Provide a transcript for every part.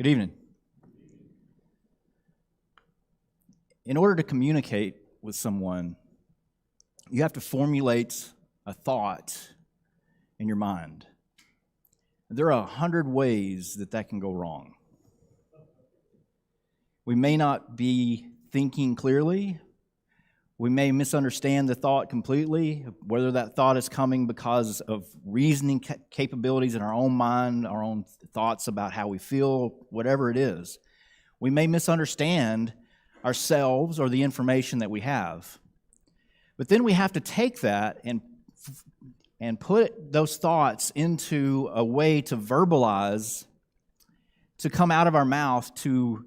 Good evening. In order to communicate with someone, you have to formulate a thought in your mind. There are 100 ways that can go wrong. We may not be thinking clearly. We may misunderstand the thought completely, whether that thought is coming because of reasoning capabilities in our own mind, our own thoughts about how we feel, whatever it is. We may misunderstand ourselves or the information that we have. But then we have to take that and put those thoughts into a way to verbalize, to come out of our mouth, to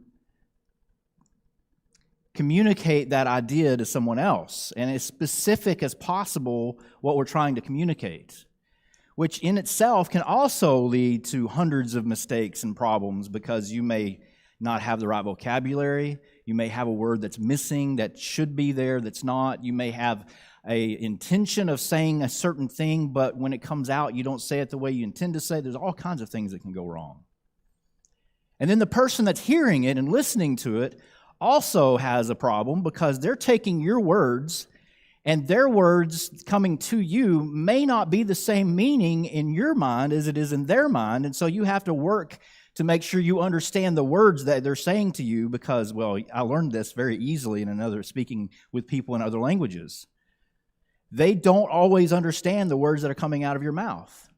communicate that idea to someone else, and as specific as possible what we're trying to communicate, which in itself can also lead to hundreds of mistakes and problems because you may not have the right vocabulary, you may have a word that's missing that should be there that's not, you may have a intention of saying a certain thing, but when it comes out you don't say it the way you intend to say. There's all kinds of things that can go wrong. And then the person that's hearing it and listening to it also has a problem because they're taking your words, and their words coming to you may not be the same meaning in your mind as it is in their mind, and so you have to work to make sure you understand the words that they're saying to you because, well, I learned this very easily in speaking with people in other languages. They don't always understand the words that are coming out of your mouth.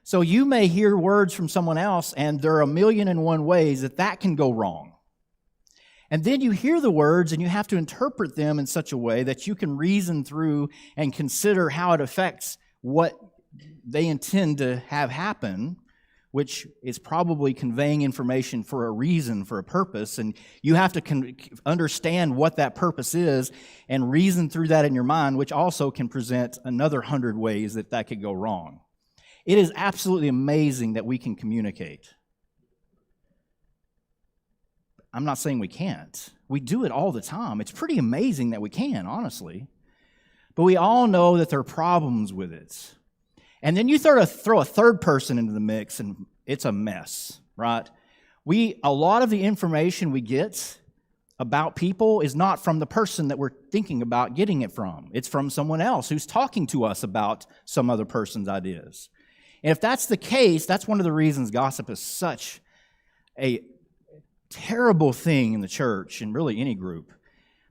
So you may hear words from someone else, and there are 1,000,001 ways that can go wrong. And then you hear the words and you have to interpret them in such a way that you can reason through and consider how it affects what they intend to have happen, which is probably conveying information for a reason, for a purpose. And you have to understand what that purpose is and reason through that in your mind, which also can present another 100 ways that could go wrong. It is absolutely amazing that we can communicate. I'm not saying we can't. We do it all the time. It's pretty amazing that we can, honestly. But we all know that there are problems with it. And then you throw a third person into the mix, and it's a mess, right? A lot of the information we get about people is not from the person that we're thinking about getting it from. It's from someone else who's talking to us about some other person's ideas. And if that's the case, that's one of the reasons gossip is such a terrible thing in the church and really any group,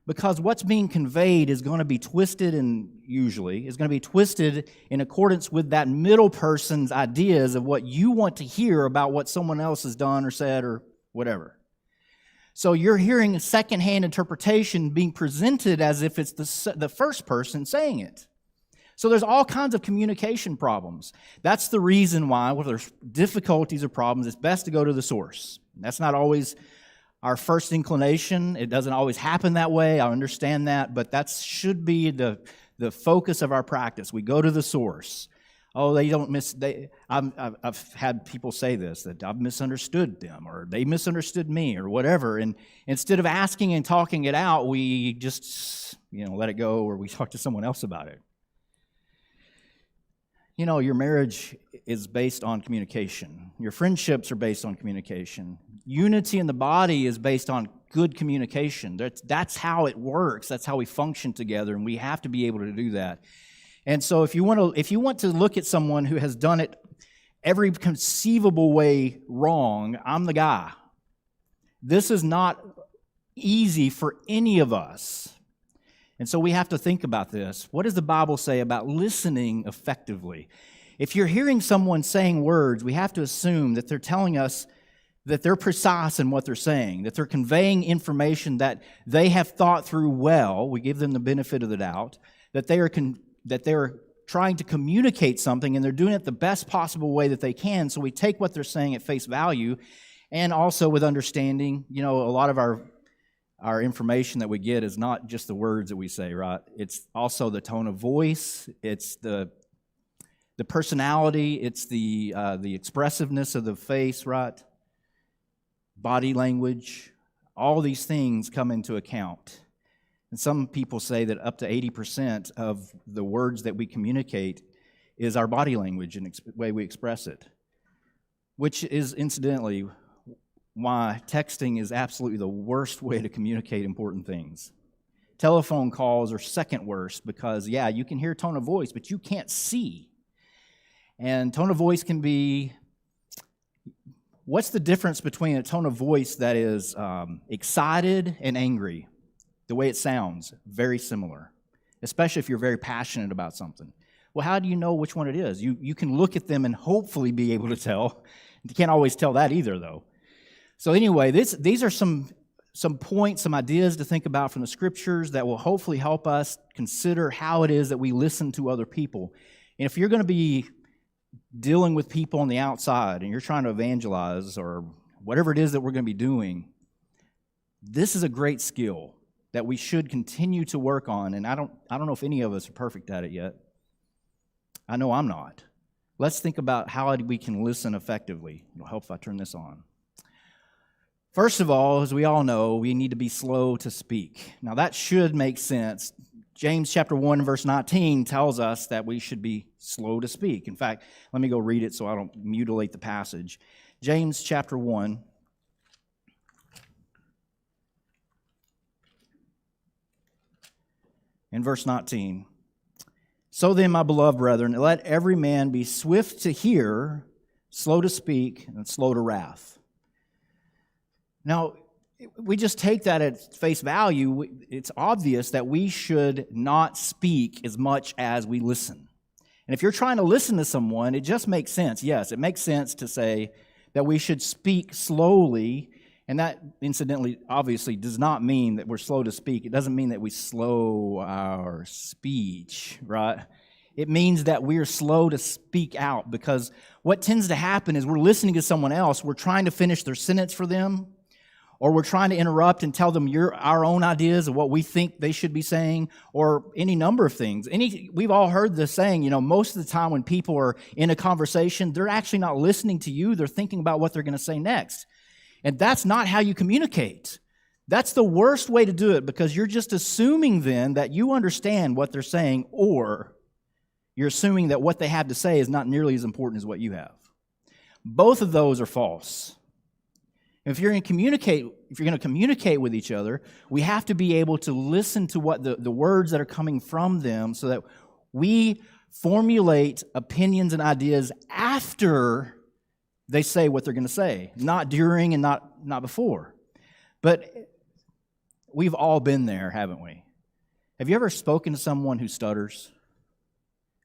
because what's being conveyed is going to be twisted, and usually is going to be twisted in accordance with that middle person's ideas of what you want to hear about what someone else has done or said or whatever. So you're hearing a secondhand interpretation being presented as if it's the first person saying it. So there's all kinds of communication problems. That's the reason why, when there's difficulties or problems, it's best to go to the source. That's not always our first inclination. It doesn't always happen that way. I understand that, but that should be the focus of our practice. We go to the source. Oh, I've had people say this, that I've misunderstood them, or they misunderstood me, or whatever. And instead of asking and talking it out, we just let it go, or we talk to someone else about it. Your marriage is based on communication. Your friendships are based on communication. Unity in the body is based on good communication. That's how it works. That's how we function together, and we have to be able to do that. And so if you want to look at someone who has done it every conceivable way wrong, I'm the guy. This is not easy for any of us. And so we have to think about this. What does the Bible say about listening effectively? If you're hearing someone saying words, we have to assume that they're telling us that they're precise in what they're saying, that they're conveying information that they have thought through well. We give them the benefit of the doubt, that they are trying to communicate something, and they're doing it the best possible way that they can. So we take what they're saying at face value, and also with understanding. A lot of our information that we get is not just the words that we say, right? It's also the tone of voice, it's the personality, it's the expressiveness of the face, right? Body language, all these things come into account. And some people say that up to 80% of the words that we communicate is our body language and the way we express it, which is incidentally why texting is absolutely the worst way to communicate important things. Telephone calls are second worst because, yeah, you can hear tone of voice, but you can't see. And tone of voice can be, what's the difference between a tone of voice that is excited and angry? The way it sounds, very similar, especially if you're very passionate about something. Well, how do you know which one it is? You can look at them and hopefully be able to tell. You can't always tell that either, though. So anyway, these are some points, some ideas to think about from the Scriptures that will hopefully help us consider how it is that we listen to other people. And if you're going to be dealing with people on the outside and you're trying to evangelize or whatever it is that we're going to be doing, this is a great skill that we should continue to work on. And I don't know if any of us are perfect at it yet. I know I'm not. Let's think about how we can listen effectively. It'll help if I turn this on. First of all, as we all know, we need to be slow to speak. Now that should make sense. James chapter 1, verse 19 tells us that we should be slow to speak. In fact, let me go read it so I don't mutilate the passage. James chapter 1. In verse 19. So then, my beloved brethren, let every man be swift to hear, slow to speak, and slow to wrath. Now, we just take that at face value. It's obvious that we should not speak as much as we listen. And if you're trying to listen to someone, it just makes sense. Yes, it makes sense to say that we should speak slowly. And that, incidentally, obviously does not mean that we're slow to speak. It doesn't mean that we slow our speech, right? It means that we're slow to speak out, because what tends to happen is we're listening to someone else, we're trying to finish their sentence for them, or we're trying to interrupt and tell them our own ideas of what we think they should be saying, or any number of things. We've all heard this saying, most of the time when people are in a conversation, they're actually not listening to you, they're thinking about what they're going to say next. And that's not how you communicate. That's the worst way to do it, because you're just assuming then that you understand what they're saying, or you're assuming that what they have to say is not nearly as important as what you have. Both of those are false. If you're going to communicate with each other, we have to be able to listen to what the words that are coming from them, so that we formulate opinions and ideas after they say what they're going to say, not during and not before. But we've all been there, haven't we? Have you ever spoken to someone who stutters?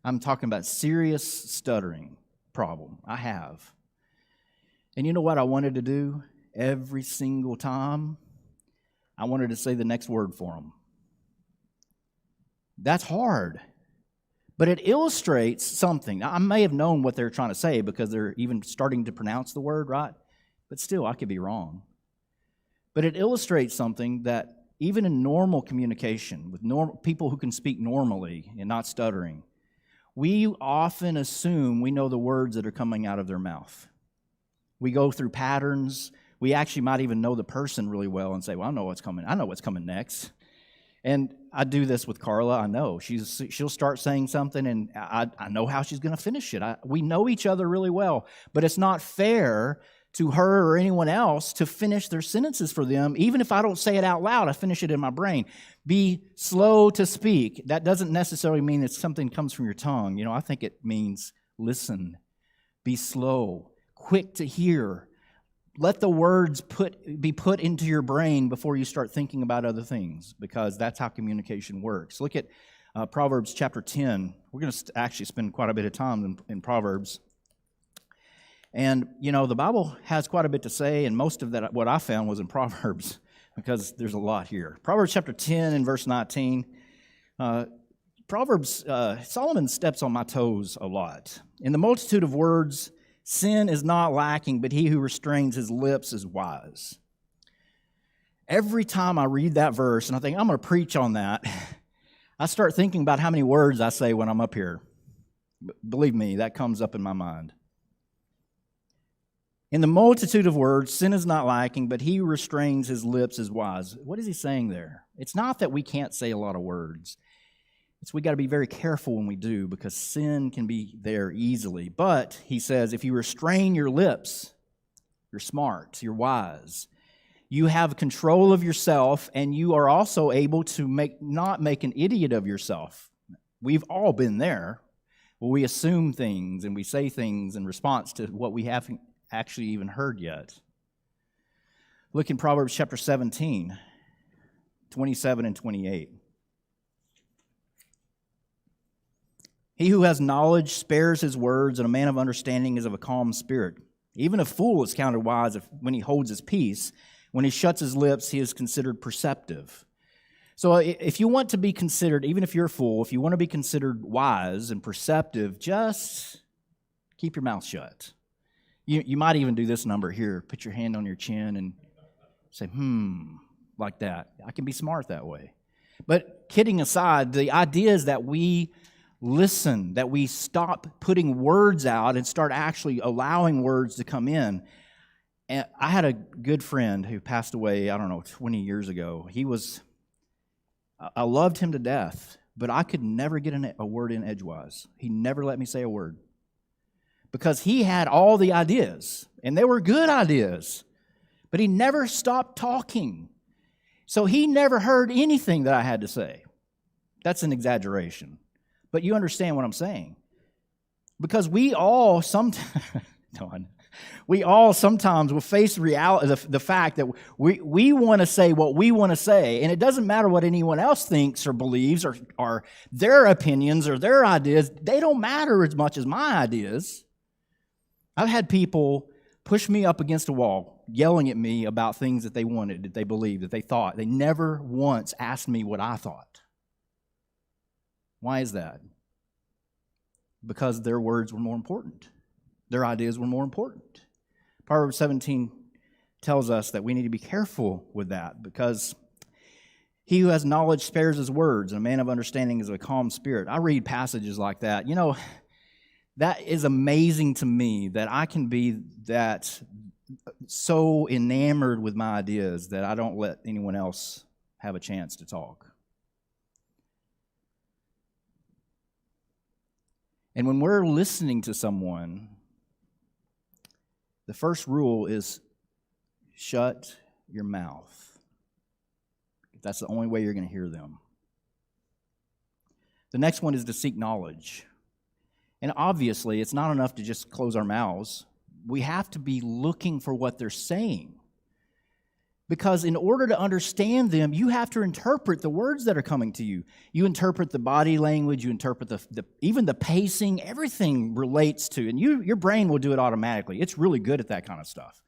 I'm talking about serious stuttering problem. I have. And you know what I wanted to do every single time? I wanted to say the next word for them. That's hard. But it illustrates something. Now, I may have known what they're trying to say because they're even starting to pronounce the word, right? But still, I could be wrong. But it illustrates something that even in normal communication, with people who can speak normally and not stuttering, we often assume we know the words that are coming out of their mouth. We go through patterns. We actually might even know the person really well and say, well, I know what's coming. I know what's coming next. And I do this with Carla. I know she'll start saying something, and I know how she's going to finish it. We know each other really well, but it's not fair to her or anyone else to finish their sentences for them. Even if I don't say it out loud, I finish it in my brain. Be slow to speak. That doesn't necessarily mean that something comes from your tongue. I think it means listen, be slow, quick to hear. Let the words be put into your brain before you start thinking about other things, because that's how communication works. Look at Proverbs chapter 10. We're going to actually spend quite a bit of time in Proverbs. And, the Bible has quite a bit to say, and most of that, what I found, was in Proverbs, because there's a lot here. Proverbs chapter 10 and verse 19. Proverbs, Solomon steps on my toes a lot. In the multitude of words, sin is not lacking, but he who restrains his lips is wise. Every time I read that verse and I think, I'm going to preach on that, I start thinking about how many words I say when I'm up here. Believe me, that comes up in my mind. In the multitude of words, sin is not lacking, but he who restrains his lips is wise. What is he saying there? It's not that we can't say a lot of words. It's we got to be very careful when we do, because sin can be there easily. But he says, if you restrain your lips, You're smart. You're wise. You have control of yourself, and you are also able to not make an idiot of yourself. We've all been there, where we assume things and we say things in response to what we haven't actually even heard yet. Look in Proverbs chapter 17, 27 and 28. He who has knowledge spares his words, and a man of understanding is of a calm spirit. Even a fool is counted wise when he holds his peace. When he shuts his lips, he is considered perceptive. So if you want to be considered, even if you're a fool, if you want to be considered wise and perceptive, just keep your mouth shut. You might even do this number here. Put your hand on your chin and say, like that. I can be smart that way. But kidding aside, the idea is that we listen, that we stop putting words out and start actually allowing words to come in. And I had a good friend who passed away, 20 years ago. I loved him to death, but I could never get a word in edgewise. He never let me say a word. Because he had all the ideas, and they were good ideas, but he never stopped talking. So he never heard anything that I had to say. That's an exaggeration. But you understand what I'm saying. Because we all sometimes will face the fact that we want to say what we want to say, and it doesn't matter what anyone else thinks or believes or their opinions or their ideas. They don't matter as much as my ideas. I've had people push me up against a wall, yelling at me about things that they wanted, that they believed, that they thought. They never once asked me what I thought. Why is that? Because their words were more important. Their ideas were more important. Proverbs 17 tells us that we need to be careful with that, because he who has knowledge spares his words, and a man of understanding is of a calm spirit. I read passages like that. That is amazing to me, that I can be that so enamored with my ideas that I don't let anyone else have a chance to talk. And when we're listening to someone, the first rule is shut your mouth. That's the only way you're going to hear them. The next one is to seek knowledge. And obviously, it's not enough to just close our mouths. We have to be looking for what they're saying. Because in order to understand them, you have to interpret the words that are coming to you. You interpret the body language, you interpret even the pacing, everything relates to, and your brain will do it automatically. It's really good at that kind of stuff,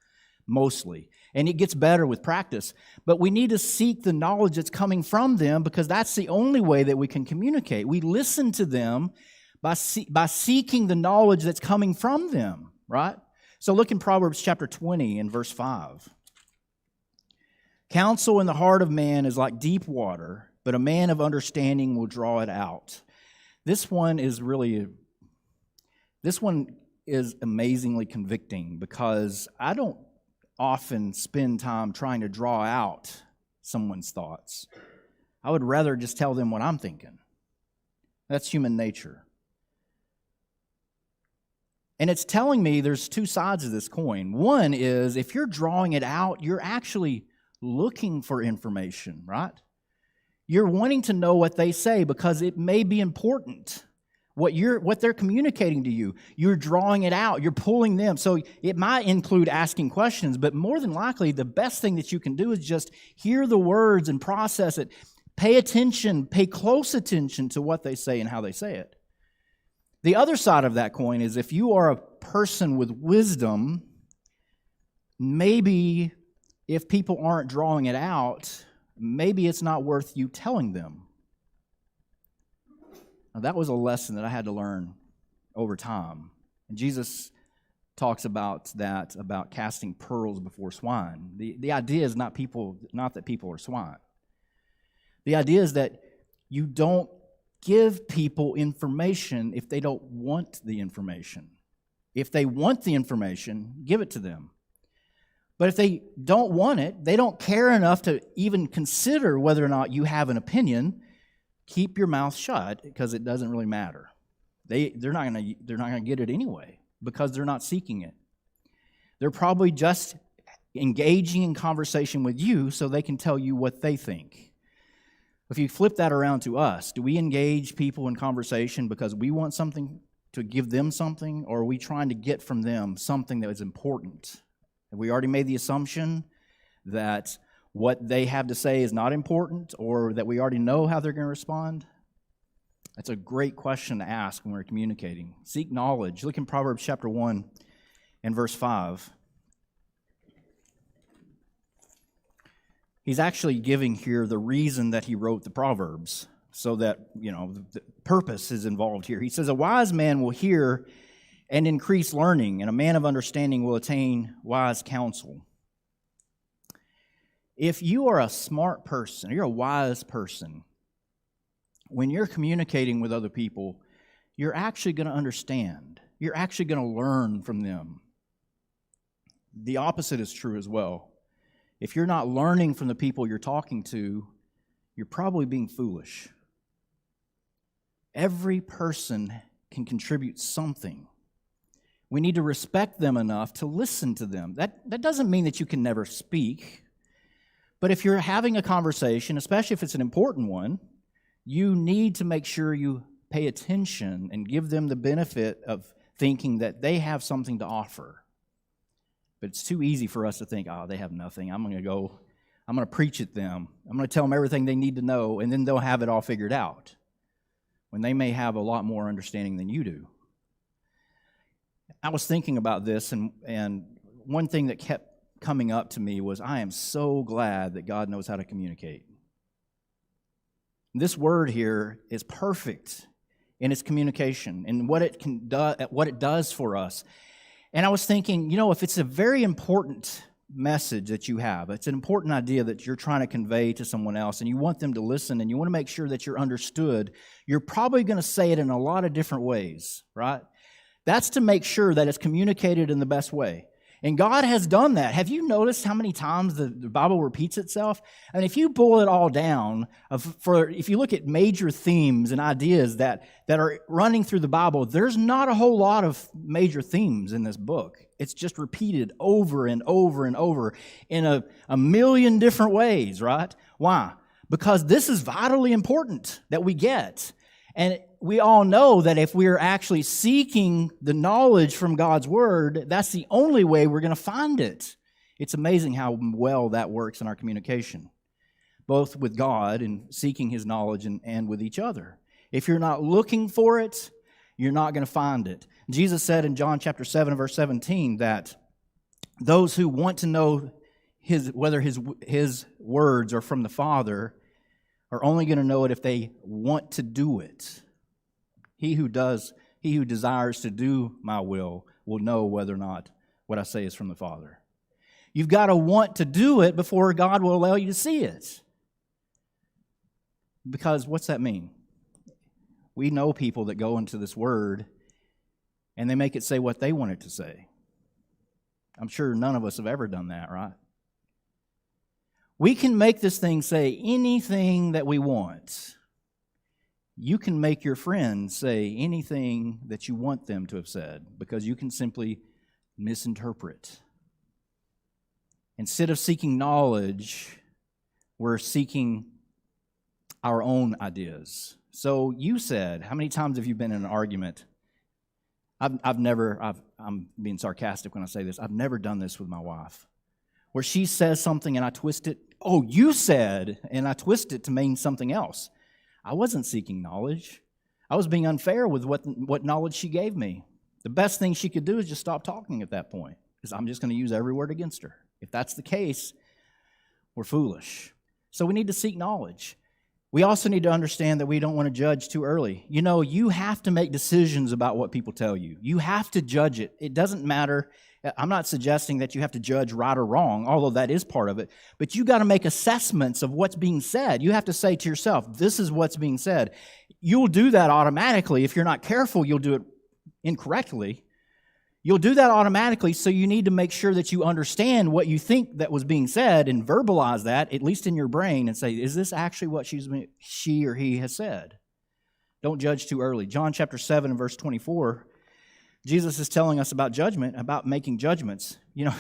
mostly. And it gets better with practice. But we need to seek the knowledge that's coming from them, because that's the only way that we can communicate. We listen to them by seeking the knowledge that's coming from them, right? So look in Proverbs chapter 20 and verse 5. Counsel in the heart of man is like deep water, but a man of understanding will draw it out. This one is amazingly convicting, because I don't often spend time trying to draw out someone's thoughts. I would rather just tell them what I'm thinking. That's human nature. And it's telling me there's two sides of this coin. One is, if you're drawing it out, you're actually looking for information, right? You're wanting to know what they say because it may be important. What they're communicating to you, you're drawing it out, you're pulling them. So it might include asking questions, but more than likely, the best thing that you can do is just hear the words and process it. Pay attention, pay close attention to what they say and how they say it. The other side of that coin is, if you are a person with wisdom, maybe if people aren't drawing it out, maybe it's not worth you telling them. Now, that was a lesson that I had to learn over time. And Jesus talks about that, about casting pearls before swine. The idea is not that people are swine. The idea is that you don't give people information if they don't want the information. If they want the information, give it to them. But if they don't want it, they don't care enough to even consider whether or not you have an opinion, keep your mouth shut, because it doesn't really matter. They're not going to get it anyway, because they're not seeking it. They're probably just engaging in conversation with you so they can tell you what they think. If you flip that around to us, do we engage people in conversation because we want something to give them something, or are we trying to get from them something that is important? Have we already made the assumption that what they have to say is not important, or that we already know how they're going to respond? That's a great question to ask when we're communicating. Seek knowledge. Look in Proverbs chapter 1 and verse 5. He's actually giving here the reason that he wrote the Proverbs, so that, the purpose is involved here. He says, a wise man will hear and increase learning, and a man of understanding will attain wise counsel. If you are a smart person, you're a wise person, when you're communicating with other people, you're actually going to understand. You're actually going to learn from them. The opposite is true as well. If you're not learning from the people you're talking to, you're probably being foolish. Every person can contribute something. We need to respect them enough to listen to them. That doesn't mean that you can never speak. But if you're having a conversation, especially if it's an important one, you need to make sure you pay attention and give them the benefit of thinking that they have something to offer. But it's too easy for us to think, they have nothing. I'm going to preach at them. I'm going to tell them everything they need to know, and then they'll have it all figured out, when they may have a lot more understanding than you do. I was thinking about this, and one thing that kept coming up to me was, I am so glad that God knows how to communicate. This word here is perfect in its communication and what it does for us. And I was thinking, if it's a very important message that you have, it's an important idea that you're trying to convey to someone else, and you want them to listen, and you want to make sure that you're understood, you're probably going to say it in a lot of different ways, right? That's to make sure that it's communicated in the best way. And God has done that. Have you noticed how many times the Bible repeats itself? And if you boil it all down, if you look at major themes and ideas that are running through the Bible, there's not a whole lot of major themes in this book. It's just repeated over and over and over in a million different ways, right? Why? Because this is vitally important that we get. And we all know that if we're actually seeking the knowledge from God's Word, that's the only way we're going to find it. It's amazing how well that works in our communication, both with God and seeking His knowledge and with each other. If you're not looking for it, you're not going to find it. Jesus said in John chapter 7, verse 17, that those who want to know whether his words are from the Father are only going to know it if they want to do it. He who desires to do my will know whether or not what I say is from the Father. You've got to want to do it before God will allow you to see it. Because what's that mean? We know people that go into this word and they make it say what they want it to say. I'm sure none of us have ever done that, right? We can make this thing say anything that we want. You can make your friends say anything that you want them to have said, because you can simply misinterpret. Instead of seeking knowledge, we're seeking our own ideas. So you said, how many times have you been in an argument? I'm being sarcastic when I say this. I've never done this with my wife, where she says something and I twist it. Oh, you said, and I twist it to mean something else. I wasn't seeking knowledge. I was being unfair with what knowledge she gave me. The best thing she could do is just stop talking at that point, because I'm just going to use every word against her. If that's the case, we're foolish. So we need to seek knowledge. We also need to understand that we don't want to judge too early. You have to make decisions about what people tell you. You have to judge it. It doesn't matter. I'm not suggesting that you have to judge right or wrong, although that is part of it. But you got to make assessments of what's being said. You have to say to yourself, this is what's being said. You'll do that automatically. If you're not careful, you'll do it incorrectly. You'll do that automatically, so you need to make sure that you understand what you think that was being said and verbalize that, at least in your brain, and say, is this actually what she or he has said? Don't judge too early. John chapter 7 and verse 24 Jesus is telling us about judgment, about making judgments. You know,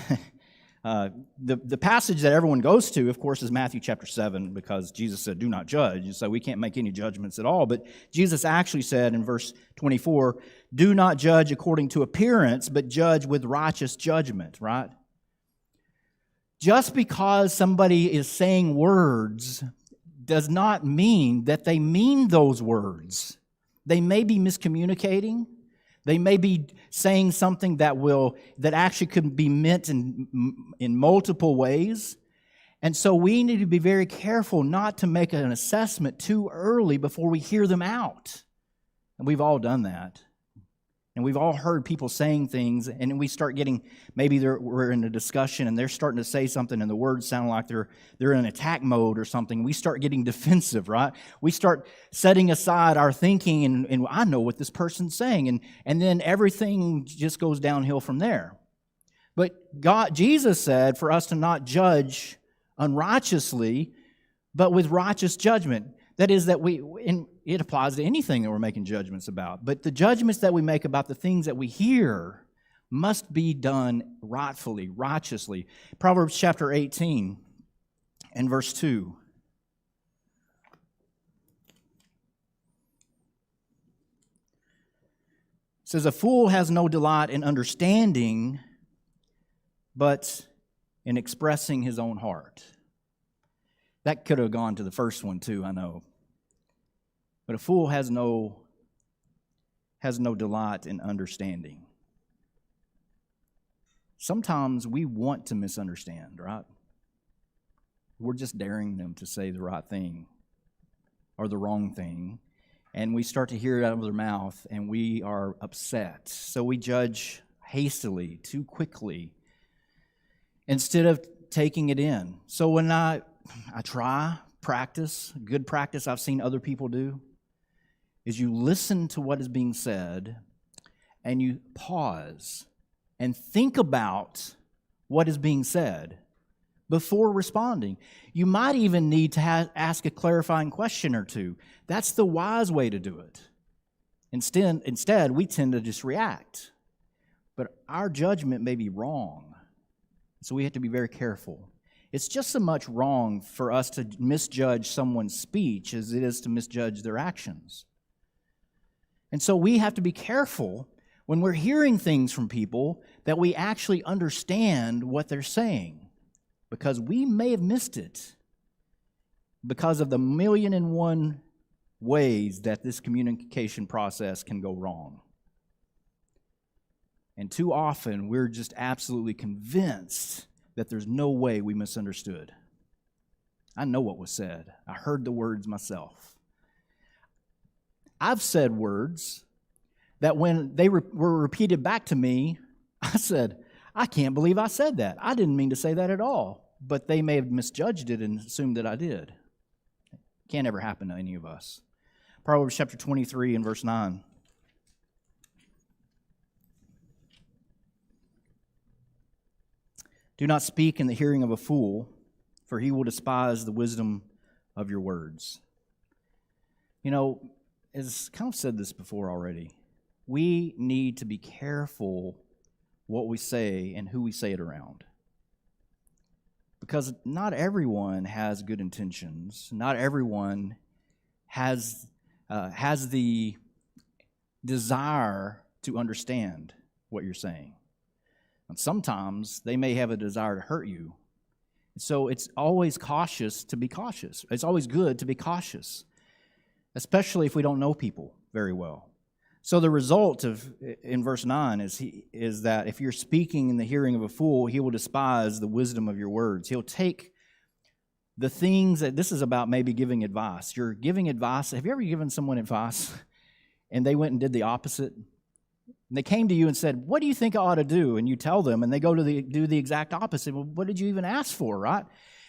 the passage that everyone goes to, of course, is Matthew chapter 7, because Jesus said, do not judge. And so we can't make any judgments at all. But Jesus actually said in verse 24, do not judge according to appearance, but judge with righteous judgment, right? Just because somebody is saying words does not mean that they mean those words. They may be miscommunicating. They may be saying something that actually could be meant in multiple ways. And so we need to be very careful not to make an assessment too early before we hear them out. And we've all done that. And we've all heard people saying things, and we start getting, maybe we're in a discussion and they're starting to say something and the words sound like they're in attack mode or something. We start getting defensive, right? We start setting aside our thinking and I know what this person's saying. And then everything just goes downhill from there. But Jesus said for us to not judge unrighteously, but with righteous judgment. That is that it applies to anything that we're making judgments about. But the judgments that we make about the things that we hear must be done rightfully, righteously. Proverbs chapter 18 and verse 2. It says, a fool has no delight in understanding, but in expressing his own heart. That could have gone to the first one too, I know. But a fool has no delight in understanding. Sometimes we want to misunderstand, right? We're just daring them to say the right thing or the wrong thing. And we start to hear it out of their mouth and we are upset. So we judge hastily, too quickly, instead of taking it in. So when I practice, good practice I've seen other people do, is you listen to what is being said and you pause and think about what is being said before responding. You might even need to ask a clarifying question or two. That's the wise way to do it. Instead, we tend to just react. But our judgment may be wrong, so we have to be very careful. It's just so much wrong for us to misjudge someone's speech as it is to misjudge their actions. And so we have to be careful when we're hearing things from people that we actually understand what they're saying, because we may have missed it because of the 1,000,001 ways that this communication process can go wrong. And too often we're just absolutely convinced that there's no way we misunderstood. I know what was said. I heard the words myself. I've said words that when they were repeated back to me, I said, I can't believe I said that. I didn't mean to say that at all. But they may have misjudged it and assumed that I did. Can't ever happen to any of us. Proverbs chapter 23 and verse 9. Do not speak in the hearing of a fool, for he will despise the wisdom of your words. You know, as kind of said this before already, we need to be careful what we say and who we say it around. Because not everyone has good intentions. Not everyone has the desire to understand what you're saying. And sometimes they may have a desire to hurt you. So it's always cautious to be cautious. It's always good to be cautious, especially if we don't know people very well. So the result in verse 9 is that if you're speaking in the hearing of a fool, he will despise the wisdom of your words. He'll take the things that this is about, maybe giving advice. You're giving advice. Have you ever given someone advice and they went and did the opposite? And they came to you and said, what do you think I ought to do? And you tell them, and they go to do the exact opposite. Well, what did you even ask for, right?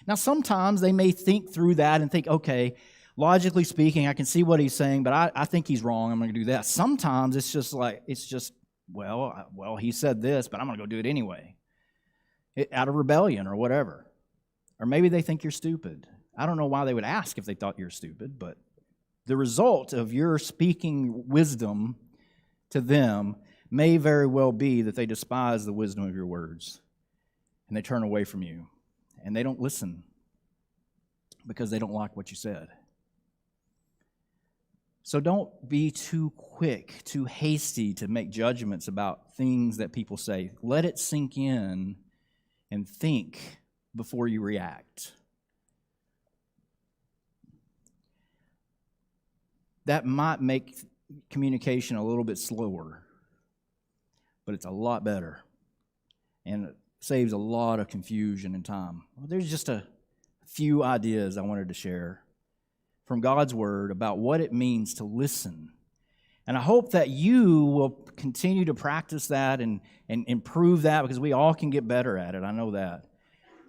Now, sometimes they may think through that and think, okay, logically speaking, I can see what he's saying, but I think he's wrong. I'm going to do that. Sometimes it's just, well, he said this, but I'm going to go do it anyway, out of rebellion or whatever. Or maybe they think you're stupid. I don't know why they would ask if they thought you're stupid, but the result of your speaking wisdom to them may very well be that they despise the wisdom of your words, and they turn away from you, and they don't listen because they don't like what you said. So don't be too quick, too hasty to make judgments about things that people say. Let it sink in and think before you react. That might make communication a little bit slower, but it's a lot better, and it saves a lot of confusion and time. Well, there's just a few ideas I wanted to share from God's Word about what it means to listen. And I hope that you will continue to practice that and improve that, because we all can get better at it. I know that.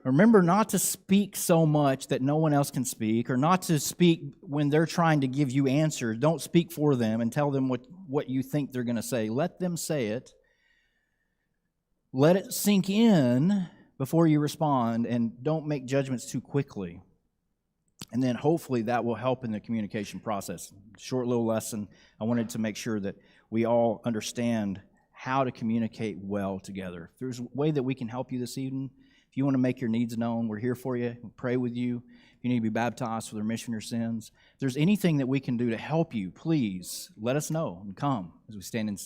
Remember not to speak so much that no one else can speak, or not to speak when they're trying to give you answers. Don't speak for them and tell them what you think they're going to say. Let them say it. Let it sink in before you respond, and don't make judgments too quickly. And then hopefully that will help in the communication process. Short little lesson. I wanted to make sure that we all understand how to communicate well together. If there's a way that we can help you this evening, if you want to make your needs known, we're here for you. We'll pray with you. If you need to be baptized for the remission of your sins, if there's anything that we can do to help you, please let us know and come as we stand and sing.